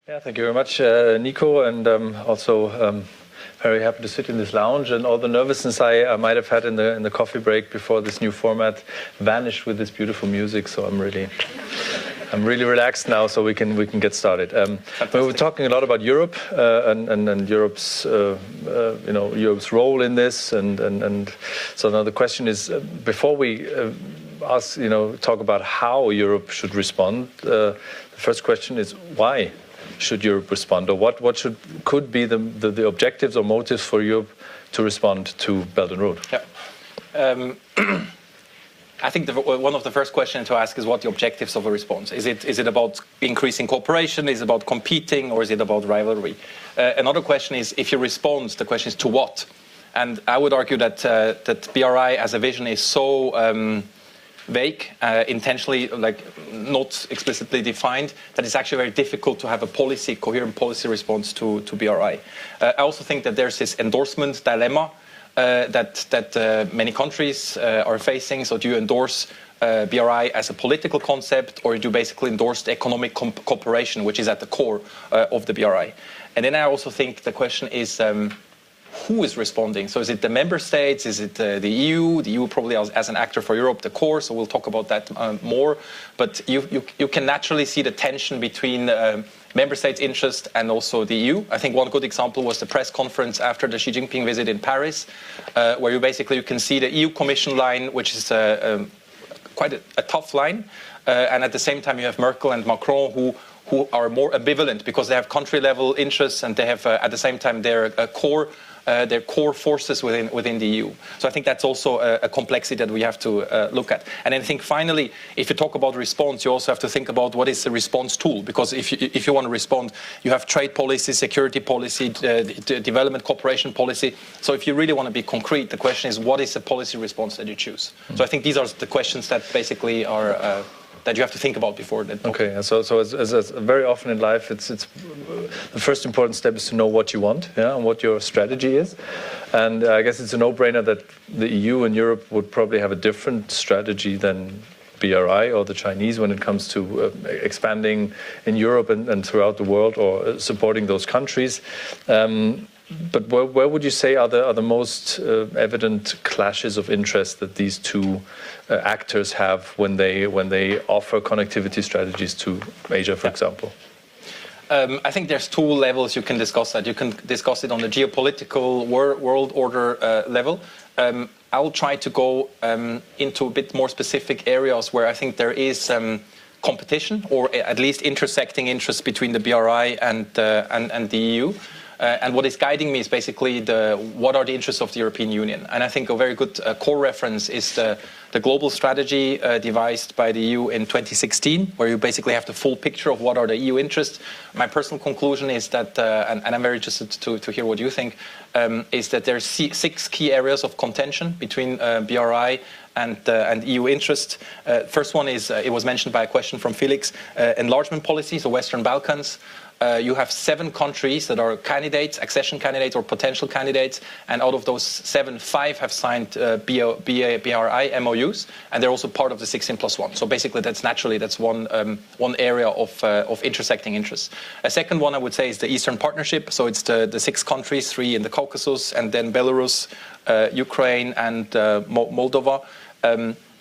Yeah, thank you very much, Nico, and also very happy to sit in this lounge, and all the nervousness I might have had in the coffee break before this new format vanished with this beautiful music. So I'm really relaxed now, so we can get started. We were talking a lot about Europe and Europe's Europe's role in this, and so now the question is, before we talk about how Europe should respond, the first question is why should Europe respond, or what could be the objectives or motives for Europe to respond to Belt and Road? Yeah. I think one of the first questions to ask is what the objectives of a response. Is it about increasing cooperation? Is it about competing, or is it about rivalry? Another question is, if you respond, the question is to what? And I would argue that BRI as a vision is so vague, intentionally not explicitly defined, that it's actually very difficult to have a coherent policy response to BRI. I also think that there's this endorsement dilemma that many countries are facing. So do you endorse BRI as a political concept, or do you basically endorse the economic cooperation, which is at the core of the BRI? And then I also think the question is, who is responding? So is it the member states? Is it the EU? The EU probably as an actor for Europe, the core. So we'll talk about that more. But you can naturally see the tension between member states' interest and also the EU. I think one good example was the press conference after the Xi Jinping visit in Paris, where you can see the EU Commission line, which is quite a tough line. And at the same time, you have Merkel and Macron, who are more ambivalent because they have country-level interests, and they have at the same time their core forces within the EU. So I think that's also a complexity that we have to look at. And I think finally, if you talk about response, you also have to think about what is the response tool. Because if you want to respond, you have trade policy, security policy, development cooperation policy. So if you really want to be concrete, the question is, what is the policy response that you choose? So I think these are the questions that basically are that you have to think about before that. Okay, so as very often in life, it's the first important step is to know what you want, and what your strategy is. And I guess it's a no-brainer that the EU and Europe would probably have a different strategy than BRI or the Chinese when it comes to expanding in Europe and throughout the world, or supporting those countries. But where would you say are the most evident clashes of interest that these two actors have when they offer connectivity strategies to Asia, for example? I think there's two levels you can discuss that. You can discuss it on the geopolitical world order level. I'll try to go into a bit more specific areas where I think there is competition, or at least intersecting interests between the BRI and the EU. And what is guiding me is basically what are the interests of the European Union. And I think a very good core reference is the global strategy devised by the EU in 2016, where you basically have the full picture of what are the EU interests. My personal conclusion is that, and I'm very interested to hear what you think, is that there's 6 key areas of contention between BRI and EU interest. First one is, it was mentioned by a question from Felix, enlargement policy, so Western Balkans. You have 7 countries that are candidates, accession candidates or potential candidates, and out of those 7, 5 have signed BRI MOUs, and they're also part of the 16+1. So basically, that's one area of intersecting interests. A second one I would say is the Eastern Partnership. So it's the 6 countries, 3 in the Caucasus, and then Belarus, Ukraine, and Moldova.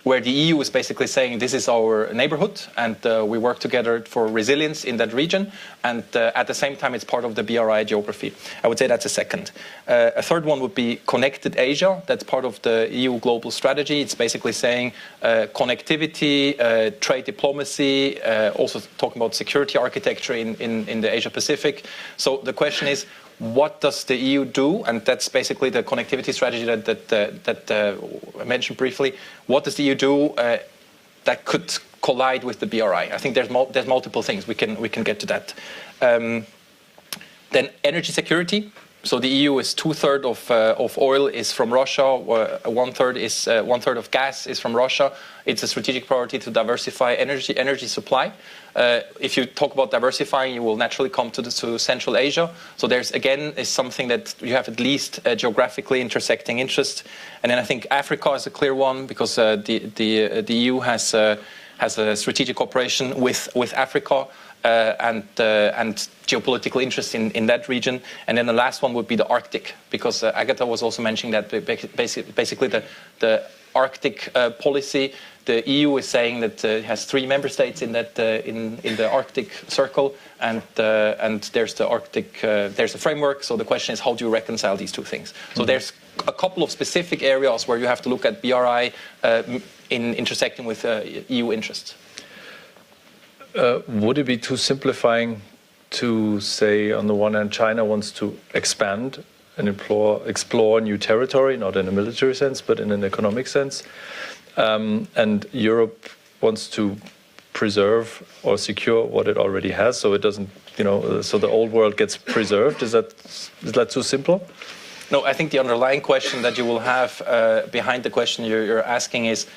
Where the EU is basically saying this is our neighborhood, and we work together for resilience in that region, and at the same time it's part of the BRI geography. I would say that's a second. A third one would be Connected Asia. That's part of the EU global strategy. It's basically saying connectivity, trade diplomacy, also talking about security architecture in the Asia Pacific. So the question is, what does the EU do? And that's basically the connectivity strategy that I mentioned briefly. What does the EU do that could collide with the BRI? I think there's multiple things. We can get to that. Then energy security. So the EU is 2/3 of oil is from Russia. 1/3 of gas is from Russia. It's a strategic priority to diversify energy supply. If you talk about diversifying, you will naturally come to Central Asia. So there's again is something that you have at least geographically intersecting interest. And then I think Africa is a clear one, because the EU has a strategic cooperation with Africa. and geopolitical interest in that region. And then the last one would be the Arctic, because Agatha was also mentioning that basically the Arctic policy, the EU is saying that it has 3 member states in that in the Arctic Circle, and there's the Arctic there's a framework. So the question is, how do you reconcile these two things? So there's a couple of specific areas where you have to look at BRI in intersecting with EU interests. Would it be too simplifying to say, on the one hand, China wants to expand and explore new territory, not in a military sense, but in an economic sense, and Europe wants to preserve or secure what it already has, so it doesn't, so the old world gets preserved? Is that too simple? No, I think the underlying question that you will have behind the question you're asking is,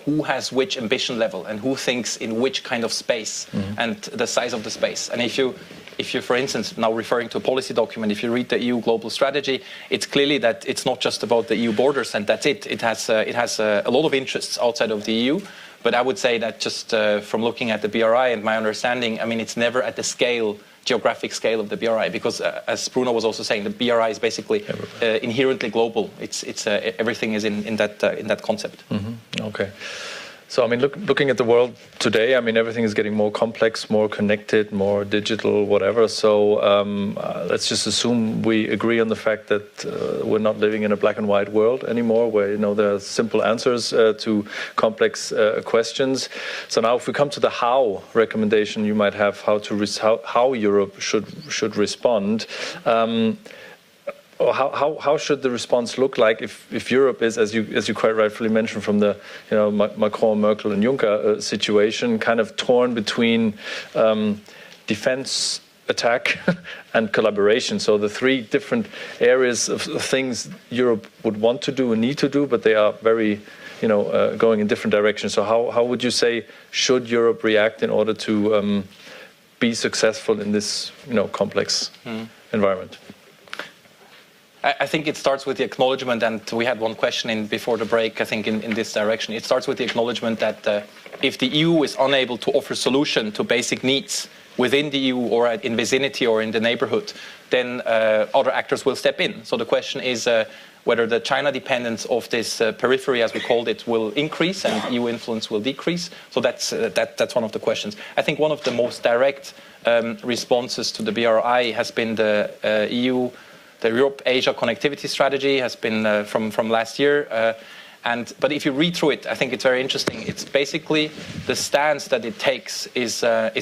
who has which ambition level and who thinks in which kind of space and the size of the space. And if you, for instance, now referring to a policy document, if you read the EU global strategy, it's clearly that it's not just about the EU borders and that's it. It has a lot of interests outside of the EU. But I would say that just from looking at the BRI and my understanding, I mean, it's never at the geographic scale of the BRI, because as Bruno was also saying, the BRI is basically inherently global. It's everything is in that concept. Okay. So, I mean, looking at the world today, I mean, everything is getting more complex, more connected, more digital, whatever. So let's just assume we agree on the fact that we're not living in a black and white world anymore, where, there are simple answers to complex questions. So now if we come to the how recommendation you might have, how Europe should respond, or how should the response look like if Europe is, as you quite rightfully mentioned, from the Macron, Merkel, and Juncker situation, kind of torn between defense, attack, and collaboration? So the 3 different areas of things Europe would want to do and need to do, but they are very, going in different directions. So how would you say should Europe react in order to be successful in this, complex environment? I think it starts with the acknowledgement, and we had one question in before the break, I think, in this direction. It starts with the acknowledgement that if the EU is unable to offer solution to basic needs within the EU or in vicinity or in the neighborhood, then other actors will step in. So the question is whether the China dependence of this periphery, as we called it, will increase and EU influence will decrease. So that's one of the questions. I think one of the most direct responses to the BRI has been the EU. The Europe-Asia connectivity strategy has been from last year. But if you read through it, I think it's very interesting. It's basically the stance that it takes is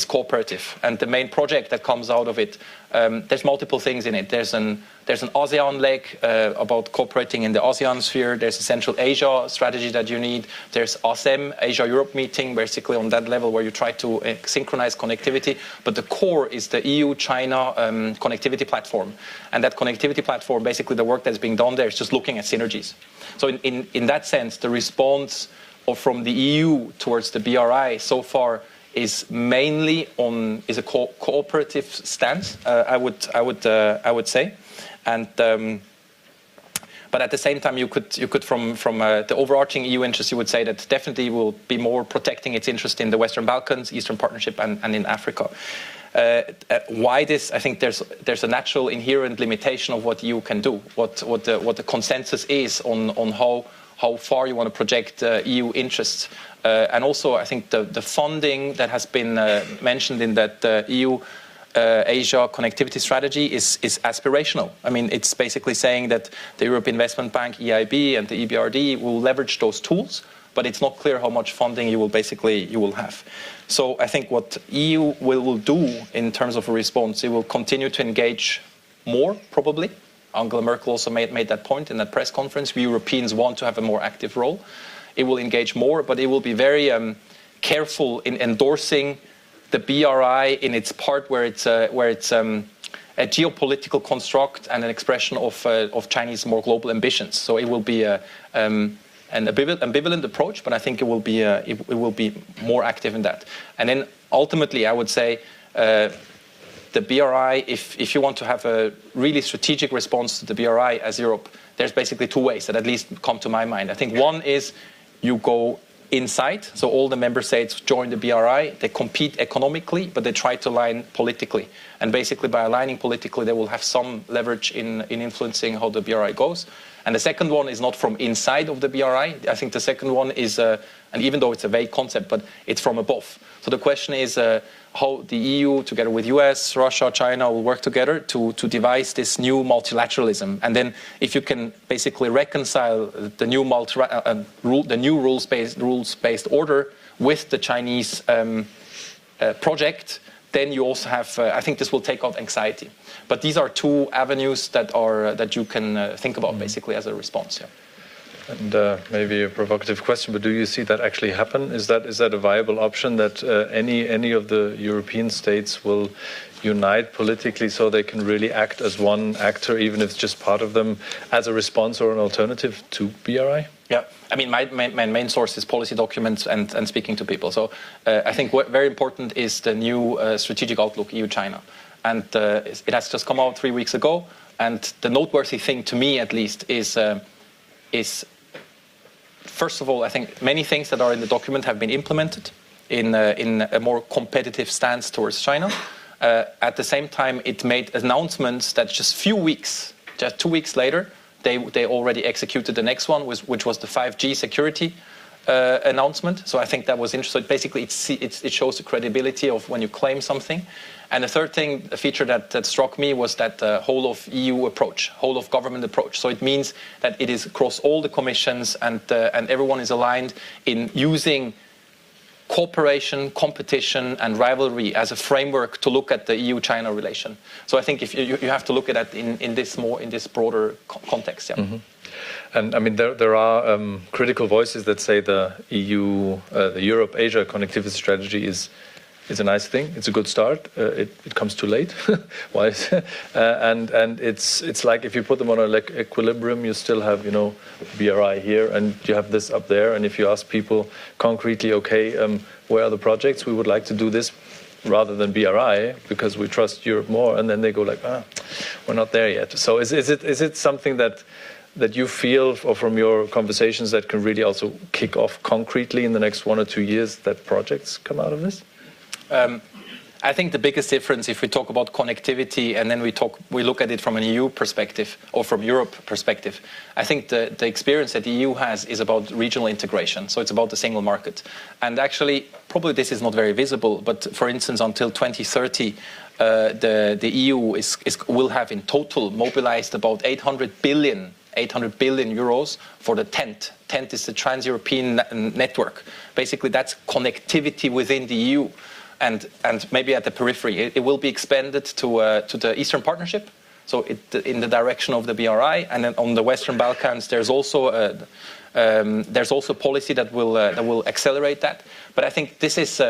cooperative. And the main project that comes out of it, there's multiple things in it. There's an ASEAN leg about cooperating in the ASEAN sphere. There's a Central Asia strategy that you need. There's ASEM, Asia-Europe meeting, basically on that level where you try to synchronize connectivity. But the core is the EU-China connectivity platform. And that connectivity platform, basically the work that's being done there is just looking at synergies. So in that sense, the response from the EU towards the BRI so far is mainly a cooperative stance. I would say, and but at the same time, you could from the overarching EU interest, you would say that definitely will be more protecting its interest in the Western Balkans, Eastern Partnership, and in Africa. Why this? I think there's a natural inherent limitation of what EU can do, what the consensus is on how far you want to project EU interests, and also I think the funding that has been mentioned in that EU Asia connectivity strategy is aspirational. I mean, it's basically saying that the European Investment Bank, EIB, and the EBRD will leverage those tools, but it's not clear how much funding you will have. So I think what EU will do in terms of a response, it will continue to engage more, probably. Angela Merkel also made that point in that press conference. We Europeans want to have a more active role. It will engage more, but it will be very careful in endorsing the BRI in its part where it's a geopolitical construct and an expression of Chinese more global ambitions. So it will be an ambivalent approach, but I think it will be more active in that. And then ultimately, I would say the BRI, if you want to have a really strategic response to the BRI as Europe, there's basically 2 ways that at least come to my mind. I think one is you go inside. So all the member states join the BRI. They compete economically, but they try to align politically. And basically, by aligning politically, they will have some leverage in influencing how the BRI goes. And the second one is not from inside of the BRI. I think the second one is, and even though it's a vague concept, but it's from above. So the question is how the EU, together with US, Russia, China, will work together to devise this new multilateralism. And then if you can basically reconcile the new rules-based order with the Chinese project, then you also have, I think this will take out anxiety. But these are two avenues that you can think about basically as a response. Yeah. And maybe a provocative question, but do you see that actually happen? Is that a viable option that any of the European states will unite politically so they can really act as one actor, even if it's just part of them, as a response or an alternative to BRI? Yeah, I mean, my main source is policy documents and speaking to people. So I think what very important is the new strategic outlook, EU-China. And it has just come out 3 weeks ago. And the noteworthy thing, to me at least, is first of all, I think many things that are in the document have been implemented in a more competitive stance towards China. At the same time, it made announcements that just 2 weeks later, they already executed the next one, which was the 5G security announcement. So I think that was interesting. So basically, it shows the credibility of when you claim something. And the third thing, a feature that struck me was that whole of EU approach, whole of government approach. So it means that it is across all the commissions and everyone is aligned in using cooperation, competition, and rivalry as a framework to look at the EU-China relation. So I think if you have to look at that in this broader context. Yeah. Mm-hmm. And I mean, there are critical voices that say the EU, the Europe-Asia connectivity strategy is a nice thing. It's a good start. It comes too late. Why? And it's like if you put them on an equilibrium, you still have BRI here, and you have this up there. And if you ask people concretely, okay, where are the projects? We would like to do this rather than BRI because we trust Europe more. And then they go like, we're not there yet. So is it something that you feel, or from your conversations, that can really also kick off concretely in the next 1 or 2 years that projects come out of this? I think the biggest difference, if we talk about connectivity and then we look at it from an EU perspective or from Europe perspective, I think the experience that the EU has is about regional integration. So it's about the single market. And actually, probably this is not very visible, but for instance, until 2030, the EU will have in total mobilized about 800 billion euros for the TENT. TENT is the Trans-European Network. Basically, that's connectivity within the EU. And maybe at the periphery, it will be expanded to the Eastern Partnership, so in the direction of the BRI, and then on the Western Balkans, there's also policy that will accelerate that. But I think this is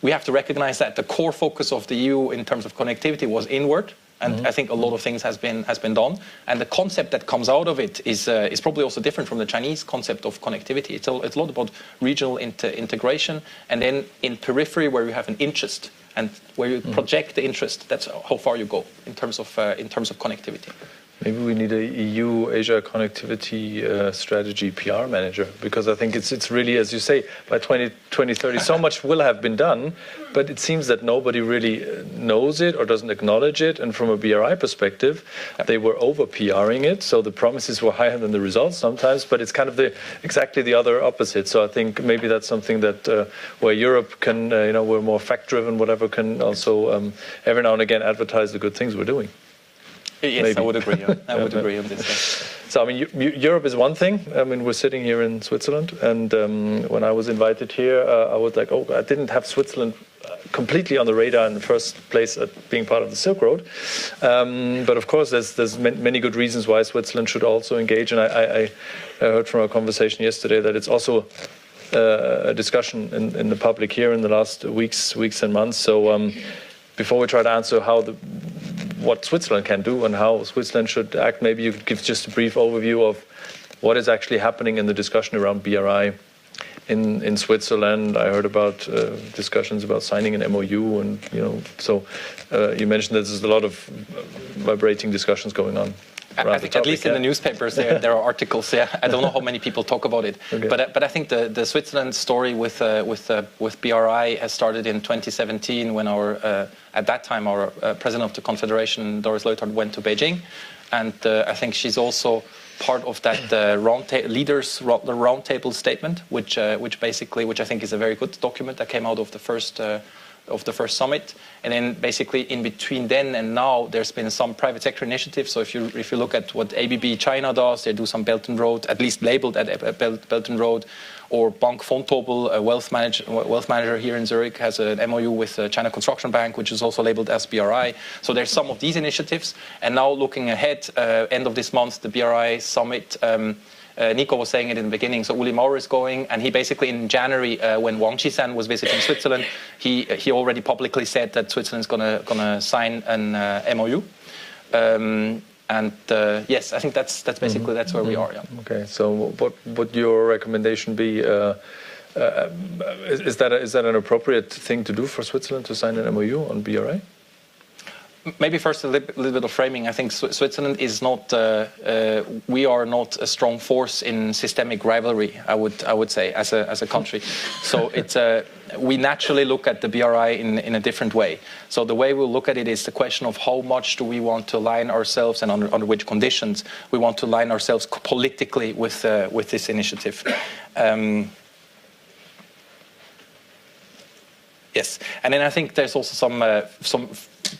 we have to recognize that the core focus of the EU in terms of connectivity was inward. And I think a lot of things has been done, and the concept that comes out of it is probably also different from the Chinese concept of connectivity. It's a lot about regional integration, and then in periphery where you have an interest and where you project the interest. That's how far you go in terms of connectivity. Maybe we need a EU-Asia connectivity strategy PR manager, because I think it's really, as you say, by 2030, so much will have been done, but it seems that nobody really knows it or doesn't acknowledge it. And from a BRI perspective, they were over-PRing it, so the promises were higher than the results sometimes, but it's kind of exactly the other opposite. So I think maybe that's something that where Europe can, we're more fact-driven, whatever, can also every now and again advertise the good things we're doing. Yes, maybe. I would agree. I would agree on this. So, I mean, Europe is one thing. I mean, we're sitting here in Switzerland, and when I was invited here, I was like, I didn't have Switzerland completely on the radar in the first place at being part of the Silk Road. But of course, there's many good reasons why Switzerland should also engage. And I heard from our conversation yesterday that it's also a discussion in the public here in the last weeks and months. So before we try to answer what Switzerland can do and how Switzerland should act, maybe you could give just a brief overview of what is actually happening in the discussion around BRI in Switzerland. I heard about discussions about signing an MOU, and so you mentioned that there's a lot of vibrating discussions going on. around the topic. At least in the newspapers, there are articles. Yeah, I don't know how many people talk about it, okay. but I think the Switzerland story with BRI has started in 2017 when at that time our president of the Confederation, Doris Leuthard, went to Beijing, and I think she's also part of that roundtable statement, which I think is a very good document that came out of the first summit. And then basically in between then and now, there's been some private sector initiatives. So if you look at what ABB China does, they do some Belt and Road, at least labeled at Belt and Road, or Bank Vontobel, a wealth manager here in Zurich, has an MOU with China Construction Bank, which is also labeled as BRI. So there's some of these initiatives. And now looking ahead, end of this month, the BRI summit, Nico was saying it in the beginning, so Uli Maurer is going, and he basically in January, when Wang Qishan was visiting Switzerland, he already publicly said that Switzerland's gonna sign an MOU. Yes, I think that's basically that's where we are. Yeah. Okay, so what would your recommendation be? Is that an appropriate thing to do for Switzerland to sign an MOU on BRI? Maybe first a little bit of framing. I think Switzerland is not. We are not a strong force in systemic rivalry. I would say as a country. So it's we naturally look at the BRI in a different way. So the way we'll look at it is the question of how much do we want to align ourselves and under which conditions we want to align ourselves politically with this initiative. Yes, and then I think there's also some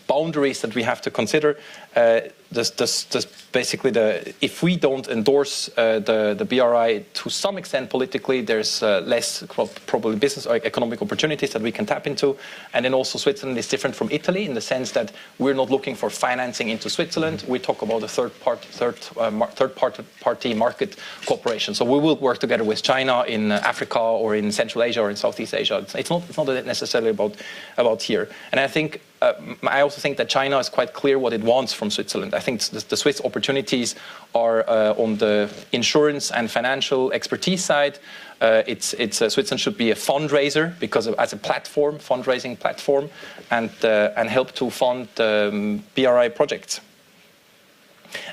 boundaries that we have to consider. Basically, if we don't endorse the BRI to some extent politically, there's less probably business or economic opportunities that we can tap into. And then also Switzerland is different from Italy in the sense that we're not looking for financing into Switzerland. We talk about a third party market cooperation. So we will work together with China in Africa or in Central Asia or in Southeast Asia. It's not necessarily about here. And I think I also think that China is quite clear what it wants from Switzerland. I think the Swiss opportunities are on the insurance and financial expertise side. Switzerland should be a fundraiser because as a platform, fundraising platform, and help to fund BRI projects.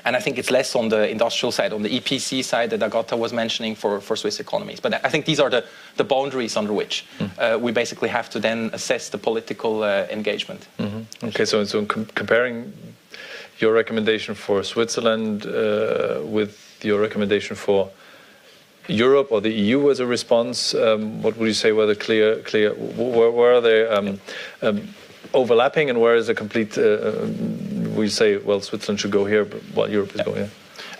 And I think it's less on the industrial side, on the EPC side that Agatha was mentioning for Swiss economies. But I think these are the boundaries under which we basically have to then assess the political engagement. Mm-hmm. Okay, so comparing your recommendation for Switzerland with your recommendation for Europe or the EU as a response, what would you say were the clear where are they overlapping and where is a complete we say, well, Switzerland should go here, but while Europe is going here?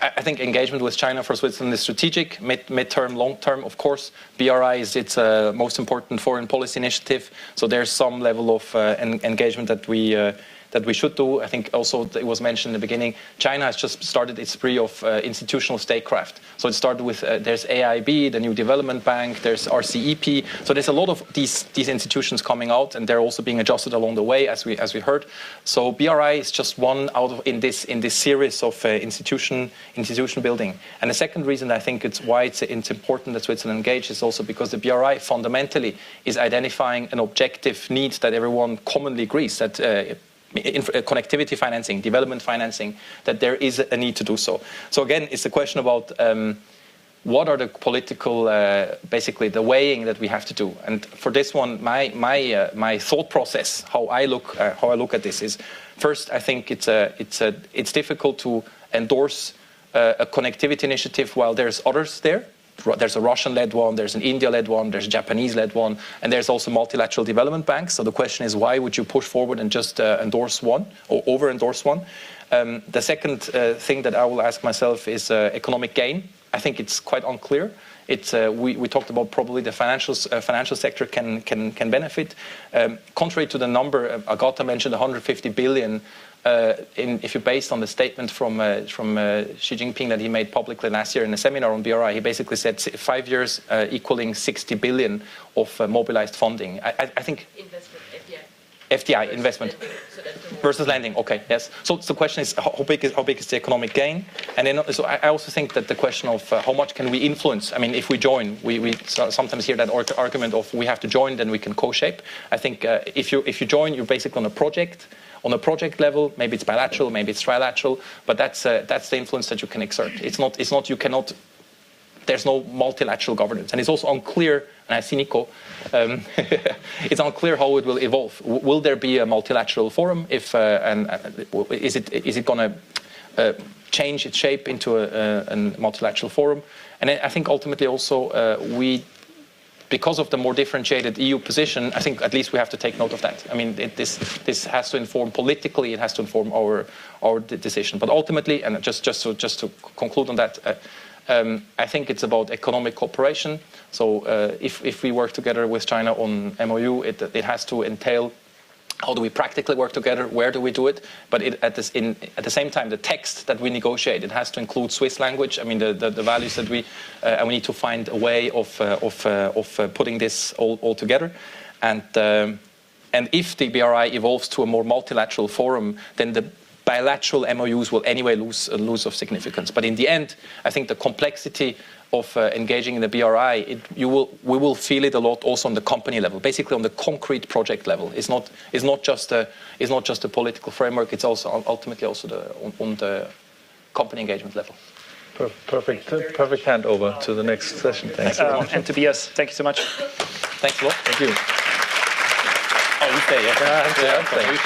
I think engagement with China for Switzerland is strategic, mid-term, long-term, of course. BRI is its most important foreign policy initiative, so there's some level of engagement that we should do. I think also it was mentioned in the beginning, China has just started its spree of institutional statecraft. So it started with, there's AIB, the new development bank, there's RCEP. So there's a lot of these institutions coming out, and they're also being adjusted along the way, as we heard. So BRI is just one out in this series of institution building. And the second reason I think it's why it's important that Switzerland engage is also because the BRI fundamentally is identifying an objective need that everyone commonly agrees that connectivity financing, development financing, that there is a need to do so. So again, it's a question about what are the political, basically the weighing that we have to do. And for this one, my thought process, how I look at this is, first, I think it's difficult to endorse a connectivity initiative while there's others there. There's a Russian-led one, there's an India-led one, there's a Japanese-led one, and there's also multilateral development banks. So the question is, why would you push forward and just endorse one or over-endorse one? The second thing that I will ask myself is economic gain. I think it's quite unclear. We talked about probably the financial sector can benefit. Contrary to the number, Agatha mentioned 150 billion. If you're based on the statement from Xi Jinping that he made publicly last year in a seminar on BRI, he basically said 5 years equaling 60 billion of mobilized funding. I think investment, FDI investment versus lending. Okay, yes. So the question is how big is the economic gain? And then so I also think that the question of how much can we influence. I mean, if we join, we sometimes hear that argument of we have to join, then we can co-shape. I think if you join, you're basically on a project On a project level, maybe it's bilateral, maybe it's trilateral, but that's the influence that you can exert. There's no multilateral governance. And it's also unclear, and I see Nico, it's unclear how it will evolve. Will there be a multilateral forum? Is it going to change its shape into a multilateral forum? And I think ultimately also because of the more differentiated EU position, I think at least we have to take note of that. I mean, this has to inform politically, it has to inform our decision. But ultimately, and just to conclude on that, I think it's about economic cooperation. So if we work together with China on MOU, it has to entail how do we practically work together, where do we do it? But at the same time, the text that we negotiate, it has to include Swiss language. I mean, the values that we need to find a way of putting this all together. And if the BRI evolves to a more multilateral forum, then the bilateral MOUs will anyway lose of significance. But in the end, I think the complexity of engaging in the BRI, we will feel it a lot also on the company level, basically on the concrete project level. It's not just a political framework. It's also ultimately also on the company engagement level. Perfect handover to the next session. Thanks. And Tobias, thank you so much. Thanks a lot. Thank you. Oh, you stay. Yeah.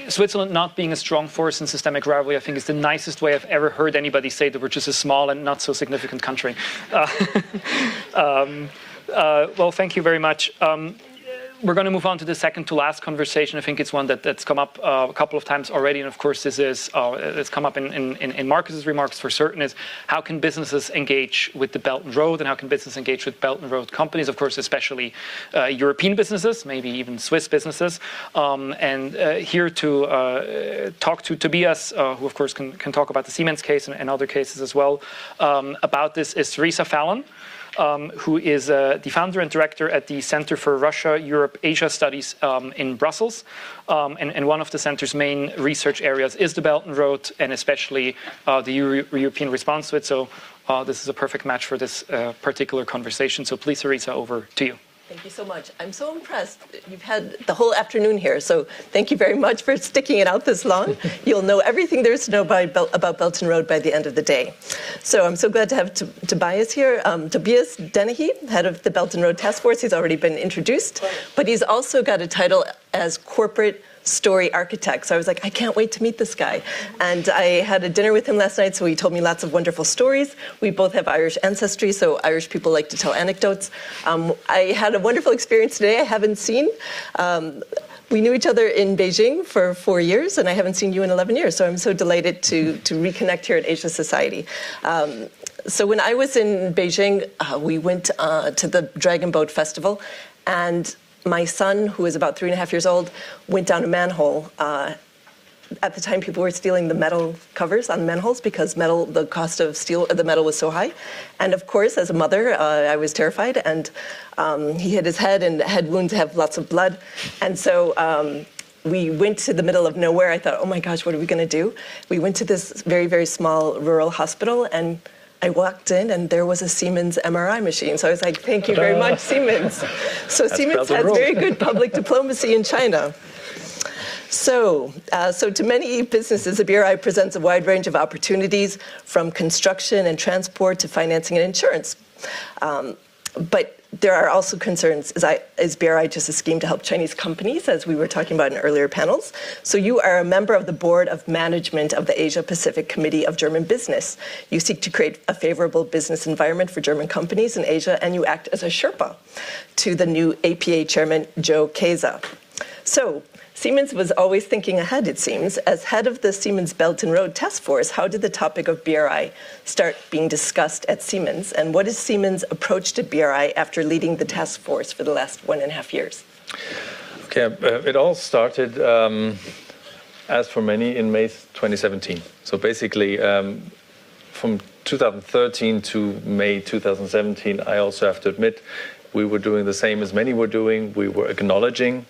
Switzerland not being a strong force in systemic rivalry, I think, is the nicest way I've ever heard anybody say that we're just a small and not so significant country. Well, thank you very much. We're going to move on to the second to last conversation. I think it's one that's come up a couple of times already, and of course this is it's come up in Markus's remarks for certain, is how can businesses engage with the Belt and Road, and how can business engage with Belt and Road companies, of course especially European businesses, maybe even Swiss businesses. And here to talk to Tobias, who of course can talk about the Siemens case and other cases as well, about this is Theresa Fallon, who is the founder and director at the Center for Russia, Europe, Asia Studies in Brussels. And one of the center's main research areas is the Belt and Road, and especially the European response to it. So this is a perfect match for this particular conversation. So please, Theresa, over to you. Thank you so much. I'm so impressed. You've had the whole afternoon here, so thank you very much for sticking it out this long. You'll know everything there is to know about Belt and Road by the end of the day. So I'm so glad to have Tobias here. Tobias Dennehy, head of the Belt and Road Task Force. He's already been introduced, but he's also got a title as corporate story architect. So I was like, I can't wait to meet this guy. And I had a dinner with him last night, so he told me lots of wonderful stories. We both have Irish ancestry, so Irish people like to tell anecdotes. I had a wonderful experience today I haven't seen. We knew each other in Beijing for 4 years, and I haven't seen you in 11 years. So I'm so delighted to reconnect here at Asia Society. So when I was in Beijing, we went to the Dragon Boat Festival, and my son, who is about 3.5 years old, went down a manhole. At the time, people were stealing the metal covers on manholes because the cost of the metal was so high. And of course, as a mother, I was terrified. And he hit his head, and head wounds have lots of blood. And so we went to the middle of nowhere. I thought, oh my gosh, what are we going to do? We went to this very, very small rural hospital, and I walked in, and there was a Siemens MRI machine. So I was like, thank you very much, Siemens. So Siemens has very good public diplomacy in China. So to many businesses, the BRI presents a wide range of opportunities, from construction and transport to financing and insurance. But there are also concerns. Is BRI just a scheme to help Chinese companies, as we were talking about in earlier panels? So you are a member of the board of management of the Asia Pacific Committee of German Business. You seek to create a favorable business environment for German companies in Asia, and you act as a Sherpa to the new APA chairman, Joe Keza. So Siemens was always thinking ahead, it seems. As head of the Siemens Belt and Road Task Force, how did the topic of BRI start being discussed at Siemens? And what is Siemens' approach to BRI after leading the task force for the last 1.5 years? Okay, it all started, as for many, in May 2017. So basically, from 2013 to May 2017, I also have to admit, we were doing the same as many were doing. We were acknowledging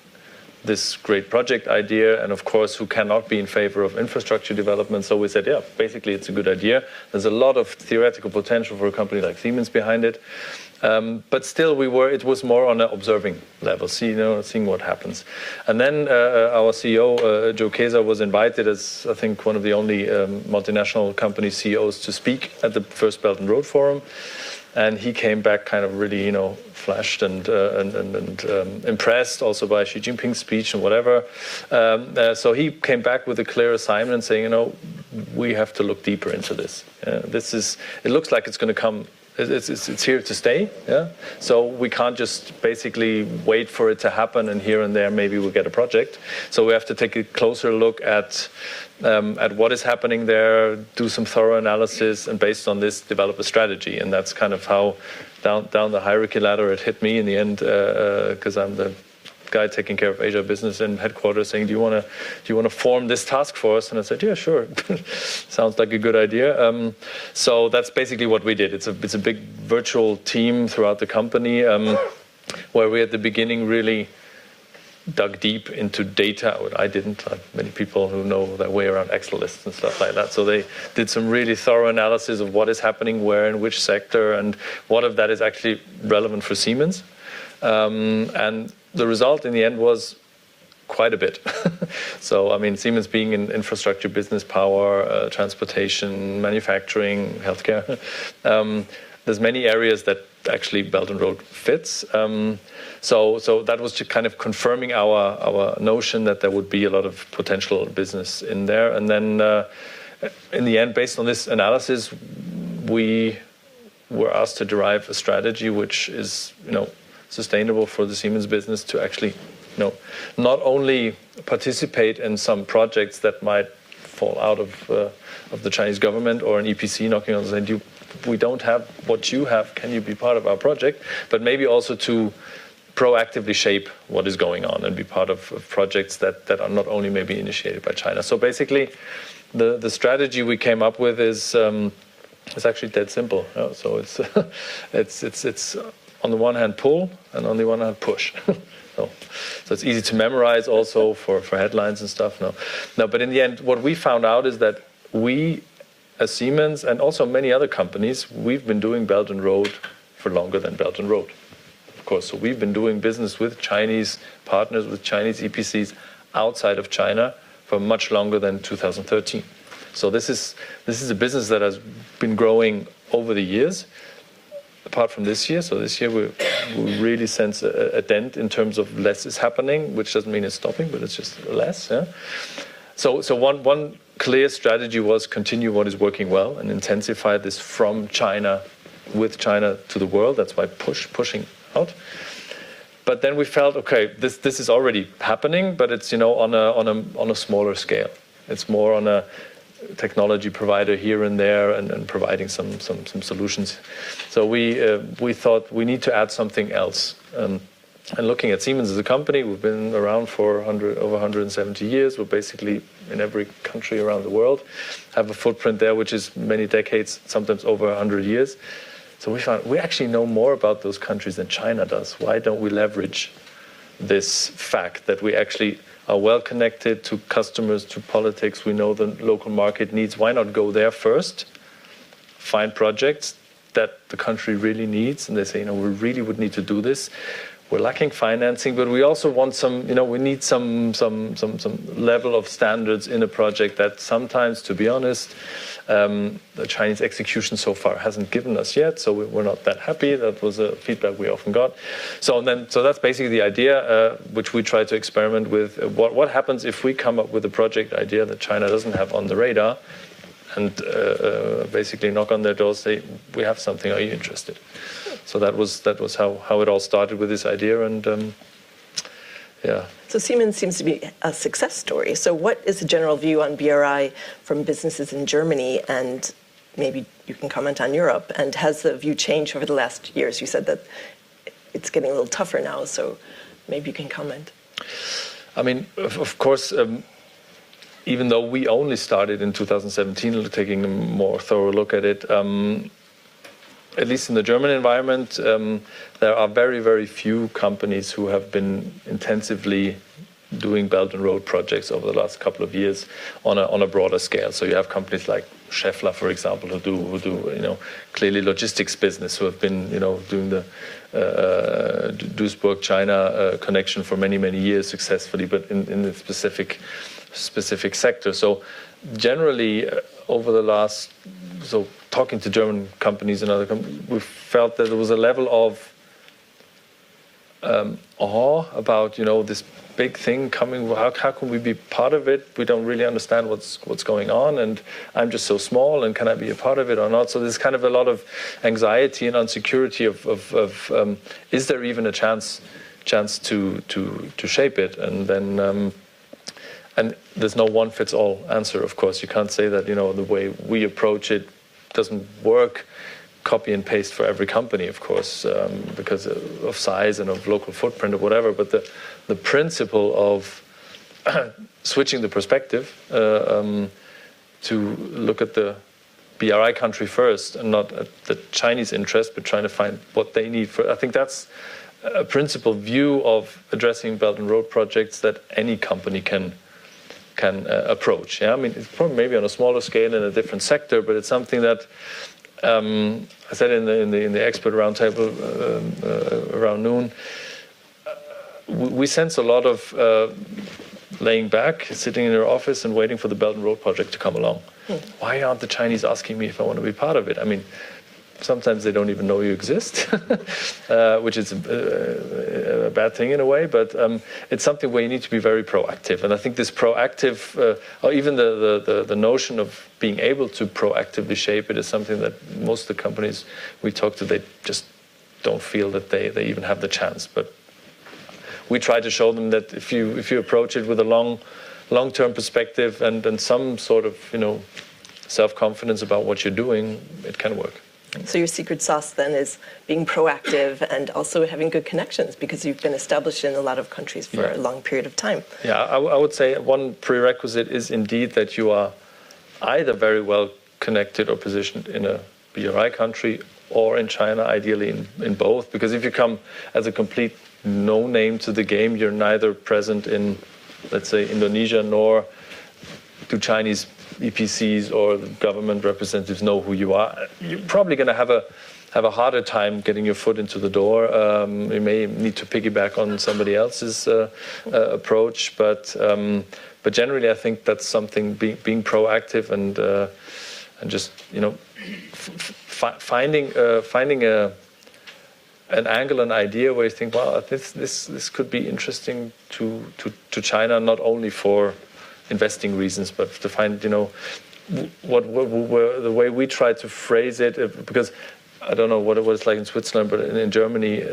this great project idea, and of course, who cannot be in favor of infrastructure development? So we said, yeah, basically it's a good idea. There's a lot of theoretical potential for a company like Siemens behind it. But still, it was more on an observing level, seeing what happens. And then our CEO, Joe Kesa, was invited as, I think, one of the only multinational company CEOs to speak at the first Belt and Road Forum. And he came back kind of really, flashed and impressed also by Xi Jinping's speech and whatever. So he came back with a clear assignment saying, we have to look deeper into this. It looks like it's going to come. It's here to stay, yeah. So we can't just basically wait for it to happen, and here and there maybe we'll get a project. So we have to take a closer look at what is happening there, do some thorough analysis, and based on this, develop a strategy. And that's kind of how down the hierarchy ladder it hit me in the end, because I'm the guy taking care of Asia business in headquarters, saying, do you want to form this task force? And I said, yeah, sure. Sounds like a good idea. So that's basically what we did. It's a big virtual team throughout the company, where we at the beginning really dug deep into data. I didn't, like many people who know their way around Excel lists and stuff like that. So they did some really thorough analysis of what is happening where in which sector, and what of that is actually relevant for Siemens. And the result in the end was quite a bit. So, I mean, Siemens being in infrastructure, business, power, transportation, manufacturing, healthcare, there's many areas that actually Belt and Road fits. So that was just kind of confirming our notion that there would be a lot of potential business in there. And then in the end, based on this analysis, we were asked to derive a strategy which is, sustainable for the Siemens business to actually, not only participate in some projects that might fall out of the Chinese government or an EPC knocking on the door saying, we don't have what you have, can you be part of our project? But maybe also to proactively shape what is going on and be part of projects that are not only maybe initiated by China. So basically, the strategy we came up with is actually dead simple. So it's on the one hand pull, and on the one hand push. So it's easy to memorize also for headlines and stuff. No, but in the end, what we found out is that we, as Siemens, and also many other companies, we've been doing Belt and Road for longer than Belt and Road. Of course, so we've been doing business with Chinese partners, with Chinese EPCs outside of China for much longer than 2013. So this is a business that has been growing over the years. Apart from this year, so this year we really sense a dent in terms of less is happening, which doesn't mean it's stopping, but it's just less. Yeah? So one clear strategy was continue what is working well and intensify this from China, with China to the world. That's why pushing out. But then we felt, okay, this is already happening, but it's on a smaller scale. It's more on a technology provider here and there, and providing some solutions. So we thought we need to add something else. And looking at Siemens as a company, we've been around for over 170 years. We're basically in every country around the world, have a footprint there which is many decades, sometimes over 100 years. So we found we actually know more about those countries than China does. Why don't we leverage this fact that we actually are well connected to customers, to politics, we know the local market needs. Why not go there first, find projects that the country really needs, and they say, we really would need to do this. We're lacking financing, but we also want we need some level of standards in a project that sometimes, to be honest, the Chinese execution so far hasn't given us yet, so we're not that happy. That was a feedback we often got. So that's basically the idea, which we try to experiment with. What happens if we come up with a project idea that China doesn't have on the radar, and basically knock on their door, say, we have something, are you interested? So that was how it all started with this idea, and yeah. So Siemens seems to be a success story. So what is the general view on BRI from businesses in Germany, and maybe you can comment on Europe, and has the view changed over the last years? You said that it's getting a little tougher now, so maybe you can comment. I mean, of course, even though we only started in 2017, taking a more thorough look at it, at least in the German environment, there are very, very few companies who have been intensively doing Belt and Road projects over the last couple of years on a broader scale. So you have companies like Schaeffler, for example, who do clearly logistics business, who have been doing the Duisburg China connection for many years successfully, but in a specific sector. So generally over the last, talking to German companies and other companies, we felt that there was a level of awe about this big thing coming. How can we be part of it? We don't really understand what's going on, and I'm just so small, and can I be a part of it or not? So there's kind of a lot of anxiety and insecurity of is there even a chance to shape it? And then and there's no one fits all answer. Of course, you can't say that the way we approach it doesn't work. Copy and paste for every company, of course, because of size and of local footprint or whatever. But the principle of switching the perspective to look at the BRI country first and not at the Chinese interest, but trying to find what they need for. I think that's a principal view of addressing Belt and Road projects that any company can approach. Yeah, I mean, it's probably maybe on a smaller scale in a different sector, but it's something that. I said in the expert roundtable around noon, we sense a lot of laying back, sitting in their office and waiting for the Belt and Road project to come along. Why aren't the Chinese asking me if I want to be part of it? I mean, sometimes they don't even know you exist, which is a bad thing in a way, but it's something where you need to be very proactive. And I think this proactive, or even the notion of being able to proactively shape it is something that most of the companies we talk to, they just don't feel that they even have the chance. But we try to show them that if you approach it with a long-term perspective and some sort of self-confidence about what you're doing, it can work. So your secret sauce then is being proactive and also having good connections, because you've been established in a lot of countries for a long period of time. Yeah, I would say one prerequisite is indeed that you are either very well connected or positioned in a BRI country or in China, ideally in both. Because if you come as a complete no-name to the game, you're neither present in, let's say, Indonesia, nor do Chinese EPCs or the government representatives know who you are. You're probably going to have a harder time getting your foot into the door. You may need to piggyback on somebody else's approach, but generally, I think that's something being proactive and just finding an angle, an idea where you think, well, this could be interesting to China, not only for investing reasons, but to find, what the way we try to phrase it, because I don't know what it was like in Switzerland, but in Germany,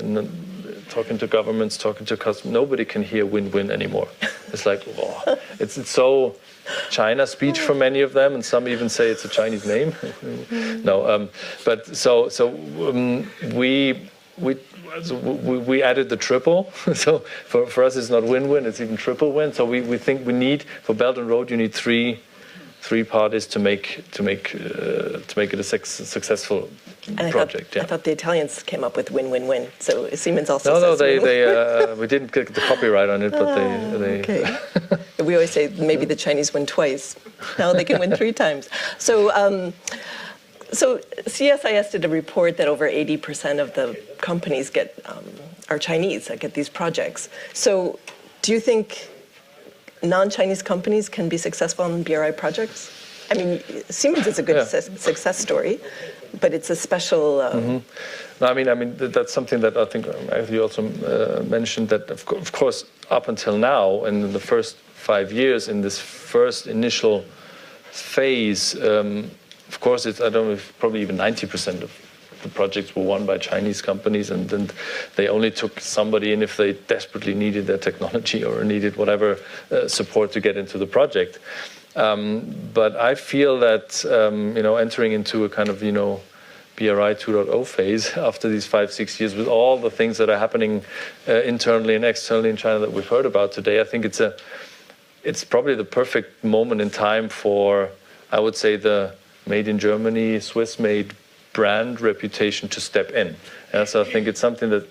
talking to governments, talking to customers, nobody can hear win-win anymore. It's like, oh, it's so China speech for many of them, and some even say it's a Chinese name. No, but we added the triple. So for us, it's not win-win; it's even triple win. So we think we need, for Belt and Road, you need three parties to make it a successful project. I thought the Italians came up with win-win-win. So Siemens also no, says we didn't get the copyright on it, but they okay. We always say maybe the Chinese win twice. Now they can win 3 times. So CSIS did a report that over 80% of the companies are Chinese that get these projects. So do you think non-Chinese companies can be successful in BRI projects? I mean, Siemens is a good success story, but it's a special... No, I mean that's something that I think you also mentioned, that of course up until now, and in the first 5 years, in this first initial phase, of course, I don't know if probably even 90% of the projects were won by Chinese companies, and then they only took somebody in if they desperately needed their technology or needed whatever support to get into the project. But I feel that entering into a kind of BRI 2.0 phase after these 5-6 years, with all the things that are happening internally and externally in China that we've heard about today, I think it's probably the perfect moment in time for, I would say, the made in Germany, Swiss-made brand reputation to step in. So I think it's something that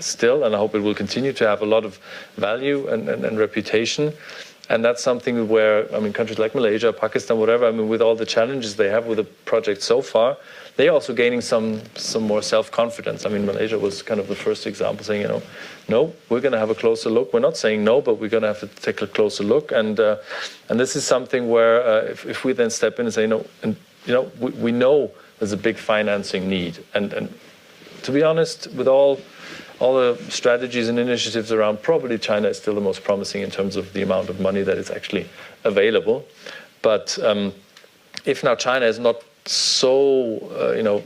still, and I hope it will continue to have a lot of value and reputation. And that's something where, I mean, countries like Malaysia, Pakistan, whatever, I mean, with all the challenges they have with the project so far, they're also gaining some more self-confidence. I mean, Malaysia was kind of the first example saying, no, we're going to have a closer look. We're not saying no, but we're going to have to take a closer look. And this is something where if we then step in and say, we know there's a big financing need. And to be honest, with all the strategies and initiatives around, probably China is still the most promising in terms of the amount of money that is actually available. But if now China is not so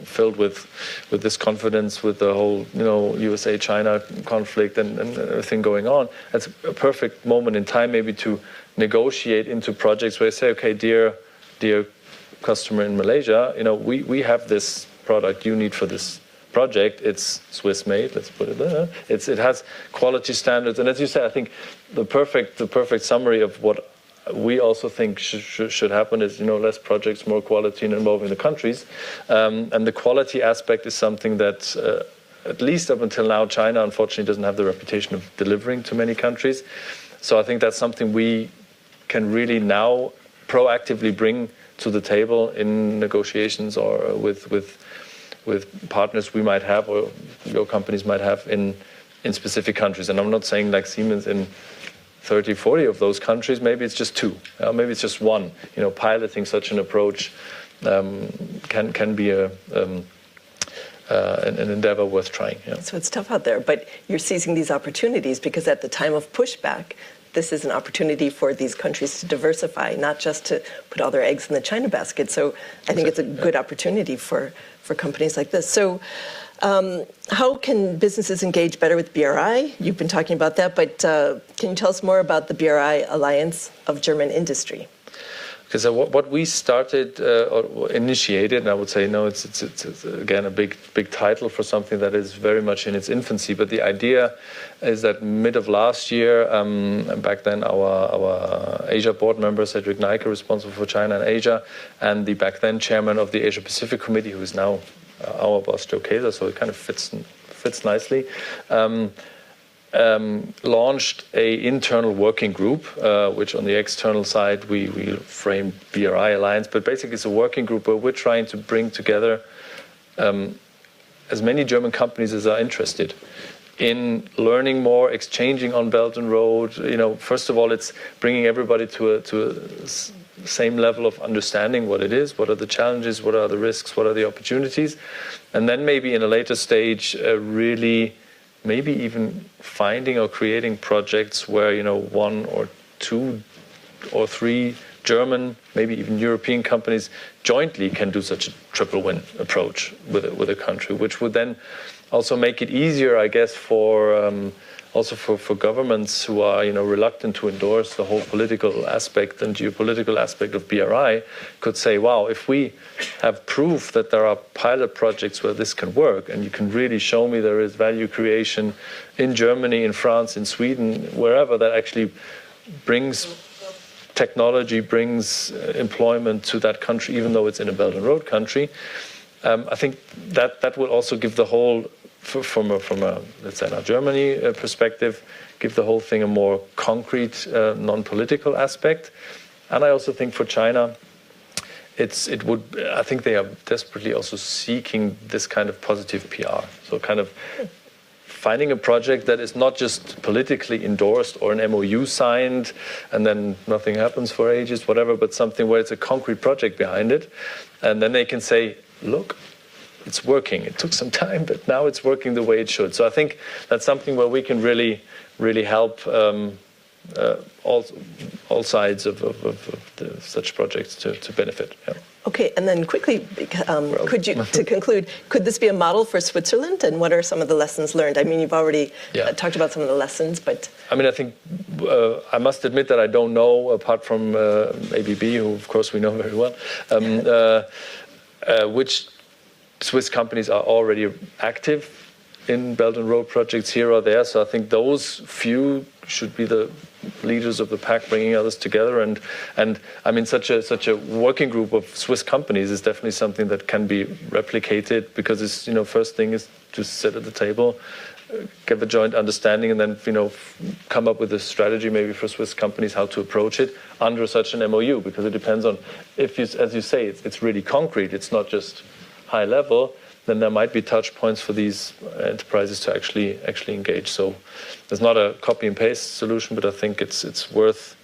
filled with this confidence, with the whole USA-China conflict and everything going on, that's a perfect moment in time maybe to negotiate into projects where you say, okay, dear customer in Malaysia, we have this product you need for this project. It's Swiss-made, let's put it there. It has quality standards, and as you said, I think the perfect summary of what we also think should happen is less projects, more quality, and involving the countries. And the quality aspect is something that, at least up until now, China unfortunately doesn't have the reputation of delivering to many countries. So I think that's something we can really now proactively bring to the table in negotiations or with partners we might have or your companies might have in specific countries. And I'm not saying like Siemens in 30, 40 of those countries, maybe it's just 2, maybe it's just 1. Piloting such an approach can be an endeavor worth trying. Yeah. So it's tough out there, but you're seizing these opportunities because at the time of pushback, this is an opportunity for these countries to diversify, not just to put all their eggs in the China basket. So I think it's a good opportunity for companies like this. So how can businesses engage better with BRI? You've been talking about that, but can you tell us more about the BRI Alliance of German Industry? Because what we started or initiated, and I would say, it's again a big title for something that is very much in its infancy. But the idea is that mid of last year, back then our Asia board member, Cedric Neike, responsible for China and Asia, and the back then chairman of the Asia Pacific Committee, who is now our boss, Joe Kaeser, so it kind of fits nicely. Launched an internal working group, which on the external side we framed BRI Alliance, but basically it's a working group where we're trying to bring together as many German companies as are interested in learning more, exchanging on Belt and Road. First of all, it's bringing everybody to a same level of understanding what it is, what are the challenges, what are the risks, what are the opportunities, and then maybe in a later stage really maybe even finding or creating projects where 1 or 2 or 3 German, maybe even European companies jointly can do such a triple win approach with a country, which would then also make it easier, I guess, for governments who are reluctant to endorse the whole political aspect and geopolitical aspect of BRI, could say, wow, if we have proof that there are pilot projects where this can work, and you can really show me there is value creation in Germany, in France, in Sweden, wherever, that actually brings technology, brings employment to that country, even though it's in a Belt and Road country. I think that will also give the whole, from a let's say now Germany perspective, give the whole thing a more concrete, non-political aspect. And I also think for China, I think they are desperately also seeking this kind of positive PR. So kind of finding a project that is not just politically endorsed or an MOU signed and then nothing happens for ages, whatever, but something where it's a concrete project behind it. And then they can say, look, it's working. It took some time, but now it's working the way it should. So I think that's something where we can really, really help all sides of such projects to benefit. Yeah. Okay, and then quickly, to conclude, could this be a model for Switzerland? And what are some of the lessons learned? I mean, you've already talked about some of the lessons, but... I mean, I think I must admit that I don't know, apart from ABB, who of course we know very well, which Swiss companies are already active in Belt and Road projects here or there. So I think those few should be the leaders of the pack, bringing others together. And I mean, such a working group of Swiss companies is definitely something that can be replicated, because it's, first thing is to sit at the table, get the joint understanding, and then come up with a strategy maybe for Swiss companies how to approach it under such an MOU, because it depends on if you, as you say, it's really concrete. It's not just high level. Then there might be touch points for these enterprises to actually engage. So there's not a copy and paste solution, but I think it's worth